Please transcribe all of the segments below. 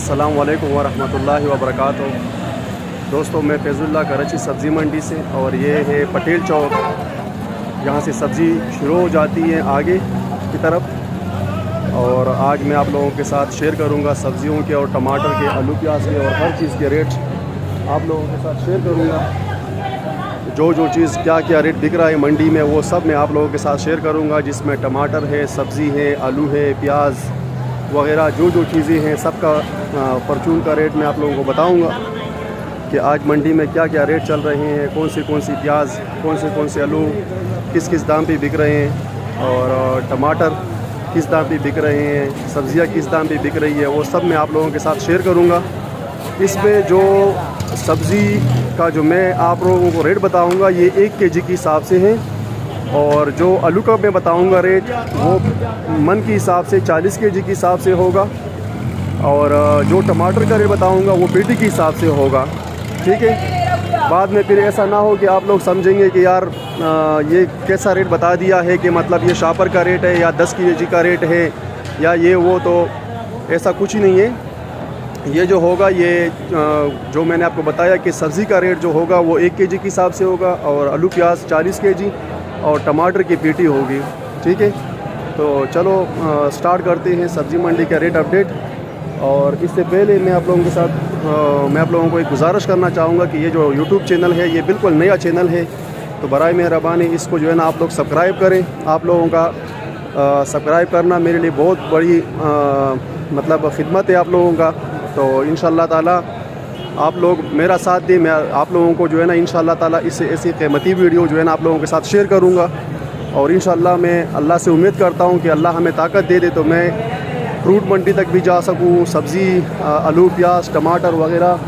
अस्सलामु अलैकुम वरहमतुल्लाहि वबरकातुहू। दोस्तों, मैं फैज़ुल्लाह कराची सब्ज़ी मंडी से, और ये है पटेल चौक। यहाँ से सब्ज़ी शुरू हो जाती है आगे की तरफ, और आज मैं आप लोगों के साथ शेयर करूँगा सब्ज़ियों के और टमाटर के, आलू प्याज के और हर चीज़ के रेट आप लोगों के साथ शेयर करूँगा। जो चीज़ क्या रेट बिक रहा है मंडी में, वो सब मैं आप लोगों के साथ शेयर करूँगा, जिसमें टमाटर है, सब्ज़ी है, आलू है, प्याज वगैरह जो चीज़ें हैं सबका परचून का रेट मैं आप लोगों को बताऊंगा कि आज मंडी में क्या रेट चल रहे हैं, कौन सी प्याज, कौन से आलू किस दाम पे बिक रहे हैं, और टमाटर किस दाम पे बिक रहे हैं, सब्ज़ियां किस दाम पे बिक रही है, वो सब मैं आप लोगों के साथ शेयर करूंगा। इसमें जो सब्ज़ी का जो मैं आप लोगों को रेट बताऊंगा, ये 1 केजी के हिसाब से है, और जो आलू का मैं बताऊंगा रेट, वो मन के हिसाब से 40 केजी के हिसाब से होगा, और जो टमाटर का रेट बताऊंगा वो पेटी के हिसाब से होगा। ठीक है, बाद में फिर ऐसा ना हो कि आप लोग समझेंगे कि यार ये कैसा रेट बता दिया है, कि मतलब ये शॉपर का रेट है या 10 केजी का रेट है या ये वो, तो ऐसा कुछ ही नहीं है। ये जो होगा, ये जो मैंने आपको बताया कि सब्ज़ी का रेट जो होगा वो 1 केजी के हिसाब से होगा, और आलू प्याज 40 केजी और टमाटर की पेटी होगी। ठीक है, तो चलो स्टार्ट करते हैं सब्ज़ी मंडी का रेट अपडेट। और इससे पहले मैं आप लोगों को एक गुजारिश करना चाहूँगा कि ये जो यूट्यूब चैनल है, ये बिल्कुल नया चैनल है, तो बराए मेहरबानी इसको जो है ना आप लोग सब्सक्राइब करें। आप लोगों का सब्सक्राइब करना मेरे लिए बहुत बड़ी मतलब खिदमत है आप लोगों का। तो इंशाअल्लाह ताला आप लोग मेरा साथ दें, मैं आप लोगों को जो है ना इंशाअल्लाह ताला इससे ऐसी कीमती वीडियो जो है ना आप लोगों के साथ शेयर करूँगा। और इंशाअल्लाह मैं अल्लाह से उम्मीद करता हूँ कि अल्लाह हमें ताकत दे दे तो मैं फ्रूट मंडी तक भी जा सकूँ। सब्ज़ी, आलू प्याज टमाटर वगैरह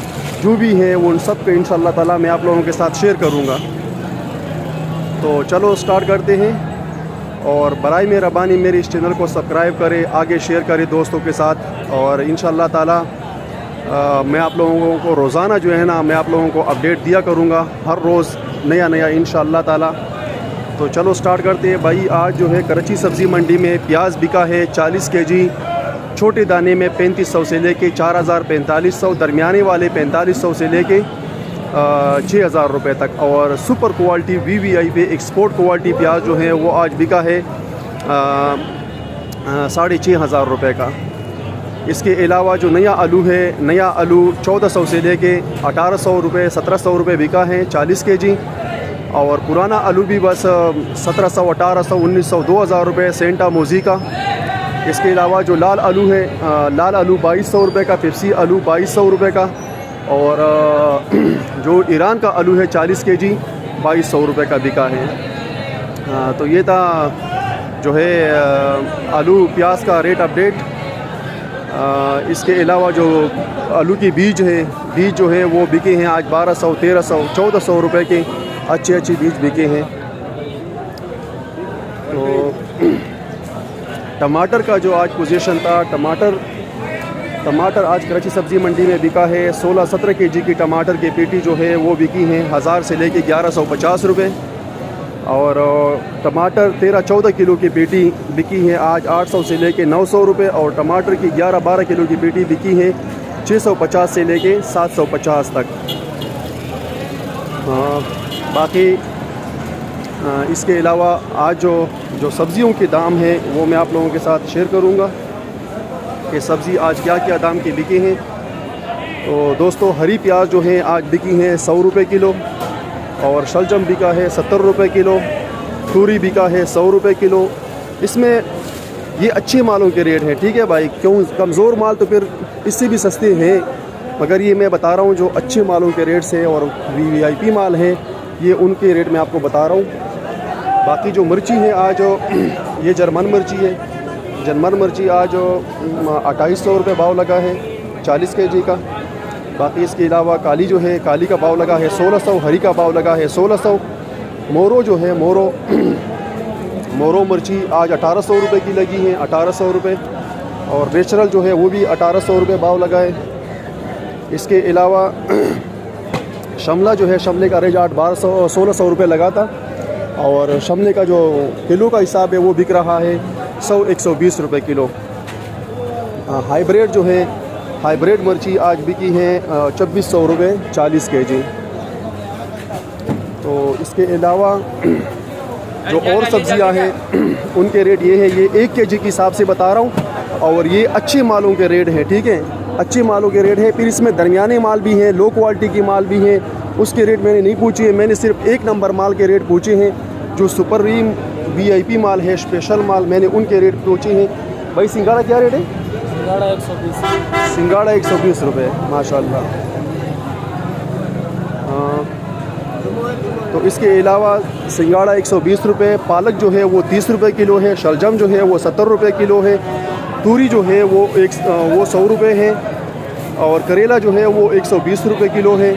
जो भी है वो उन सब के इंशाअल्लाह ताला मैं आप लोगों के साथ शेयर करूँगा। तो चलो स्टार्ट करते हैं, और बराए मेहरबानी मेरे इस चैनल को सब्सक्राइब करें, आगे शेयर करें दोस्तों के साथ, और इंशाअल्लाह ताला मैं आप लोगों को रोज़ाना जो है ना मैं आप लोगों को अपडेट दिया करूँगा, हर रोज़ नया इंशाअल्लाह ताला। तो चलो स्टार्ट करते हैं भाई। आज जो है कराची सब्ज़ी मंडी में प्याज बिका है 40 केजी, छोटे दाने में 3500 से लेके 4000-4500, दरमियाने वाले 4500 से लेके 6000 रुपये तक, और super quality VVIP export quality प्याज जो है वो आज बिका है 6500 रुपये का। इसके अलावा जो नया आलू है, नया आलू 1400 से लेके 1800 रुपये 1700 रुपये बिका है 40 केजी, और पुराना आलू भी बस 1700 1800 1900 2000 रुपये सेंटा मोजी का। इसके अलावा जो लाल आलू है, लाल आलू 2200 रुपये का, पेप्सी आलू 2200 रुपये का, और जो ईरान का आलू है 40 केजी 2200 रुपये का बिका है। तो ये था जो है आलू प्याज का रेट अपडेट। इसके अलावा जो आलू की बीज जो है वो बिके हैं आज 1200 1300 1400 रुपये के अच्छे बीज बिके हैं। तो टमाटर का जो आज पोजीशन था, टमाटर आज कराची सब्ज़ी मंडी में बिका है 16-17 केजी की टमाटर की पेटी जो है वो बिकी हैं 1000 से लेके 1150 रुपये, और टमाटर 13-14 किलो की पेटी बिकी है आज 800 से लेके 900 रुपये, और टमाटर की 11-12 किलो की पेटी बिकी है 650 से लेके 750 तक। बाकी इसके अलावा आज जो सब्ज़ियों के दाम हैं वो मैं आप लोगों के साथ शेयर करूंगा कि सब्ज़ी आज क्या दाम की बिकी हैं। तो दोस्तों, हरी प्याज जो है आज बिकी हैं 100 रुपये किलो, और शलजम बिका है 70 रुपये किलो, तूरी बिका है 100 रुपये किलो। इसमें ये अच्छे मालों के रेट हैं। ठीक है भाई, क्यों कमज़ोर माल तो फिर इससे भी सस्ते हैं, मगर ये मैं बता रहा हूँ जो अच्छे मालों के रेट से, और VVIP माल हैं ये उनके रेट मैं आपको बता रहा हूँ। बाकी जो मिर्ची है आज, ये जर्मन मिर्ची है, जर्मन मिर्ची आज 2800 रुपये भाव लगा है 40 केजी का। बाकी इसके अलावा काली जो है, काली का भाव लगा है 1600, हरी का भाव लगा है 1600। मोरो जो है, मोरो मिर्ची आज 1800 रुपये की लगी है 1800 रुपये, और नेचुरल जो है वो भी 1800 रुपये भाव लगा है। इसके अलावा शमला जो है, शमले का रेट 1600 रुपये लगा था, और शमले का जो किलो का हिसाब है वो बिक रहा है 100-120 रुपये किलो। हाइब्रिड जो है हाइब्रिड मिर्ची आज बिकी है 2400 रुपये 40 kg। तो इसके अलावा जो और सब्ज़ियां हैं उनके रेट ये है, ये 1 kg के हिसाब से बता रहा हूँ, और ये अच्छे मालों के रेट हैं, ठीक है, अच्छे मालों के रेट हैं। फिर इसमें दरमियाने माल भी हैं, लो क्वालिटी की माल भी हैं, उसके रेट मैंने नहीं पूछे हैं। मैंने सिर्फ 1 नंबर माल के रेट पूछे हैं, जो सुपररीम VIP माल है, स्पेशल माल, मैंने उनके रेट पूछे हैं। भाई सिंगाड़ा क्या रेट है? सिंगाड़ा 120। सिंगाड़ा 120 रुपये माशाल्लाह। तो इसके अलावा सिंगाड़ा 120 रुपये, पालक जो है वो 30 रुपये किलो है, शलजम जो है वो 70 रुपये किलो है, तूरी जो है वो 100 रुपये है, और करेला जो है वो 120 रुपये किलो है,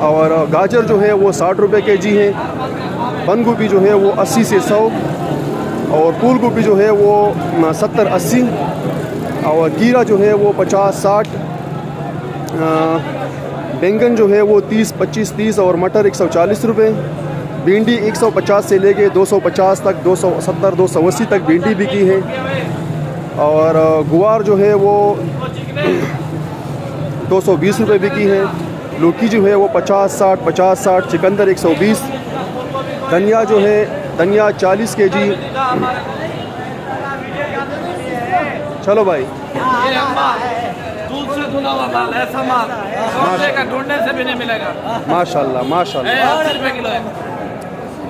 और गाजर जो है वो 60 रुपये kg है, बंद गोभी जो है वो 80 से 100, और फूल गोभी जो है वो 70-80, और खीरा जो है वो 50-60, बैंगन जो है वो 30-25-30, और मटर 140 रुपये, भिंडी 150 से लेके 250 तक, 270-280 तक भिंडी बिकी है, और गुआर जो है वो 220 रुपये बिकी है, लौकी जो है वो 50-60, चिकंदर 120, धनिया जो है धनिया 40 kg। चलो भाई, दूध से धुला हुआ माल, ऐसा माल ढूंढने से भी नहीं मिलेगा। माशाल्लाह माशाल्लाह। 80 रुपये किलो है।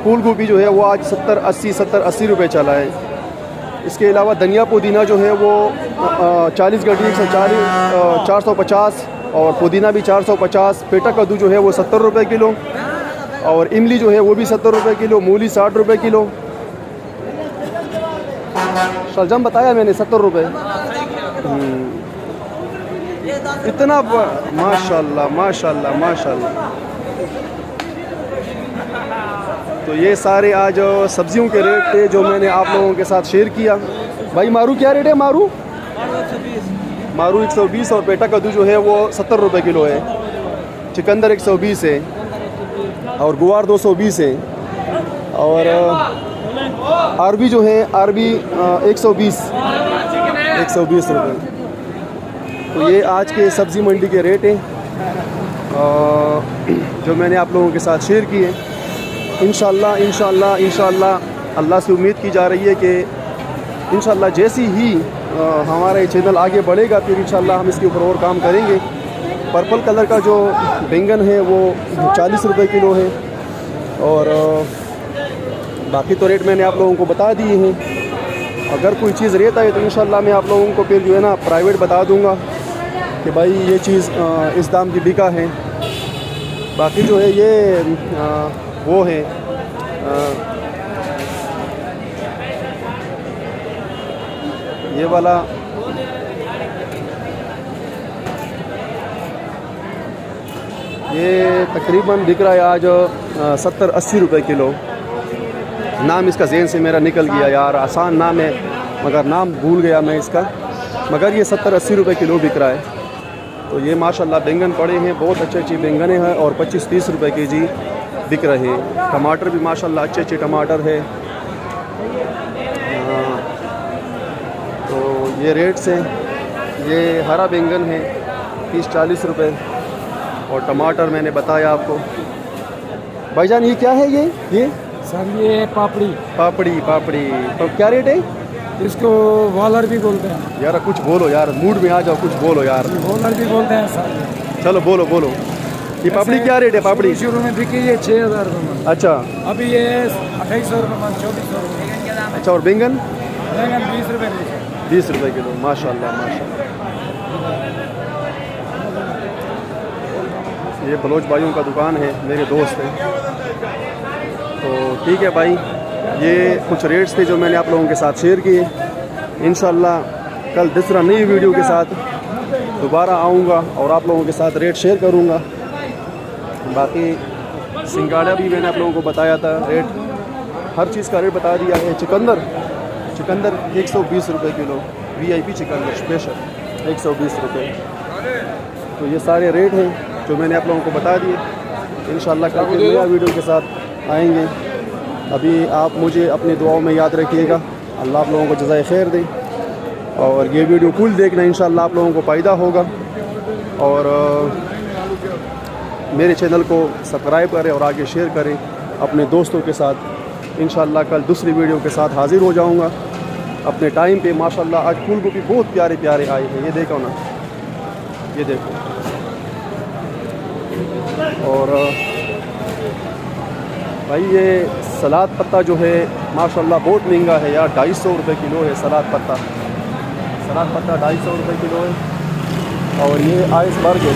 फूल गोभी जो है वो आज 70-80 रुपये चला है। इसके अलावा धनिया पुदीना जो है वो 40 गड्डी 140, 450, और पुदीना भी 450। पेटा कद्दू जो है वो 70 रुपये किलो, और इमली जो है वो भी 70 रुपये किलो, मूली 60 रुपये किलो, शलजम बताया मैंने 70 रुपये। इतना माशाल्लाह माशाल्लाह माशाल्लाह। तो ये सारे आज सब्जियों के रेट थे जो मैंने आप लोगों के साथ शेयर किया। भाई मारू क्या रेट है? मारू 120, और पेटा कद्दू जो है वो 70 रुपये किलो है, चिकंदर 120 है, और गुआर 220 है, और अरबी जो है अरबी 120 रुपये। तो ये आज के सब्ज़ी मंडी के रेट हैं जो मैंने आप लोगों के साथ शेयर किए। इंशाअल्लाह अल्लाह से उम्मीद की जा रही है कि इंशाअल्लाह जैसी ही हमारा ये चैनल आगे बढ़ेगा, फिर इंशाअल्लाह हम इसके ऊपर और काम करेंगे। पर्पल कलर का जो बैंगन है वो 40 रुपये किलो है, और बाकी तो रेट मैंने आप लोगों को बता दिए हैं। अगर कोई चीज़ रेट आए तो इंशाअल्लाह मैं आप लोगों को फिर जो है ना प्राइवेट बता दूंगा कि भाई ये चीज़ इस दाम की बिका है। बाकी जो है ये वो है ये वाला ये तकरीबन बिक रहा है आज 70-80 रुपये किलो। नाम इसका ज़हन से मेरा निकल गया यार, आसान नाम है मगर नाम भूल गया मैं इसका, मगर ये 70-80 रुपये किलो बिक रहा है। तो ये माशाल्लाह बैंगन पड़े हैं, बहुत अच्छे बैंगन हैं, और 25-30 रुपये kg बिक रहे हैं। टमाटर भी माशाल्लाह अच्छे टमाटर है। तो ये रेट्स हैं। ये हरा बैंगन है 30-40 रुपये, और टमाटर मैंने बताया आपको। भाईजान ये क्या है? ये सर ये पापड़ी तो क्या रेट है? इसको वॉलर भी बोलते हैं। यार कुछ बोलो यार, मूड में आ जाओ, कुछ बोलो यार। वॉलर भी बोलते हैं सर। चलो बोलो। ये पापड़ी क्या रेट है? पापड़ी शुरू में बिकी है 6000 रुपये। अच्छा, अभी ये 2800 रुपये, 2400 रुपये। अच्छा, और बैंगन 20 रुपये 20 रुपये किलो। माशाल्लाह। ये बलोच भाइयों का दुकान है, मेरे दोस्त हैं। तो ठीक है भाई, ये कुछ रेट्स थे जो मैंने आप लोगों के साथ शेयर किए। इंशाल्लाह कल दूसरा नई वीडियो के साथ दोबारा आऊँगा और आप लोगों के साथ रेट शेयर करूँगा। बाकी सिंगाड़ा भी मैंने आप लोगों को बताया था, रेट हर चीज़ का रेट बता दिया है। चिकंदर 120 रुपये किलो, VIP चिकंदर स्पेशल 120 रुपये। तो ये सारे रेट हैं जो मैंने आप लोगों को बता दिए। इंशाल्लाह कल के नया वीडियो के साथ आएंगे। अभी आप मुझे अपनी दुआओं में याद रखिएगा। अल्लाह आप लोगों को जज़ाए खैर दे। और ये वीडियो फुल देखना, इंशाल्लाह आप लोगों को फ़ायदा होगा। और मेरे चैनल को सब्सक्राइब करें और आगे शेयर करें अपने दोस्तों के साथ। इंशाल्लाह कल दूसरी वीडियो के साथ हाज़िर हो जाऊंगा अपने टाइम पे। माशाल्लाह आज फूल गोभी बहुत प्यारे प्यारे आए हैं, ये देखो ना, ये देखो। और भाई ये सलाद पत्ता जो है माशाल्लाह बहुत महंगा है यार, 250 रुपये किलो है सलाद पत्ता। सलाद पत्ता 250 रुपये किलो है। और ये आइसबर्ग है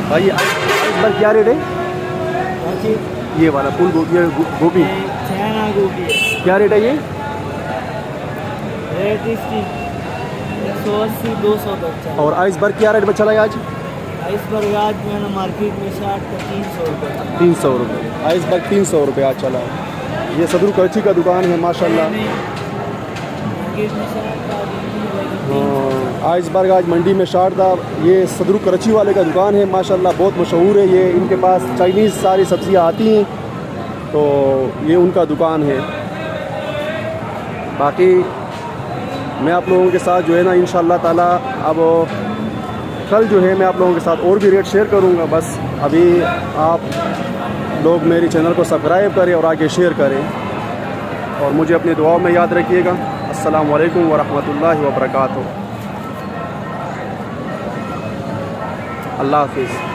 भाई, ये आइसबर्ग क्या रेट है? ये वाला फूल गोभी, गोभी क्या रेट है? ये रेट इसकी 180-200 तक। और आइसबर्ग क्या रेट में चला है आज? आइसबर्ग आज मैंने मार्केट में 60 का 300 रुपये। 300 रुपये आइसबर्ग, 300 रुपये आज चला है। ये सदरू करची का दुकान है माशाल्लाह। मार्केट में 60 का हाँ, आइसबर्ग आज मंडी में 60 था। ये सदरू कराची वाले का दुकान है माशाल्लाह, बहुत मशहूर है ये। इनके पास चाइनीज़ सारी सब्ज़ियाँ आती हैं, तो ये उनका दुकान है। बाकी मैं आप लोगों के साथ जो है ना इंशाल्लाह ताला अब कल जो है मैं आप लोगों के साथ और भी रेट शेयर करूँगा। बस अभी आप लोग मेरे चैनल को सब्सक्राइब करें और आगे शेयर करें, और मुझे अपनी दुआओं में याद रखिएगा। अस्सलामु अलैकुम वरहमतुल्लाहि वबरकातुहू। अल्लाह हाफ़िज़।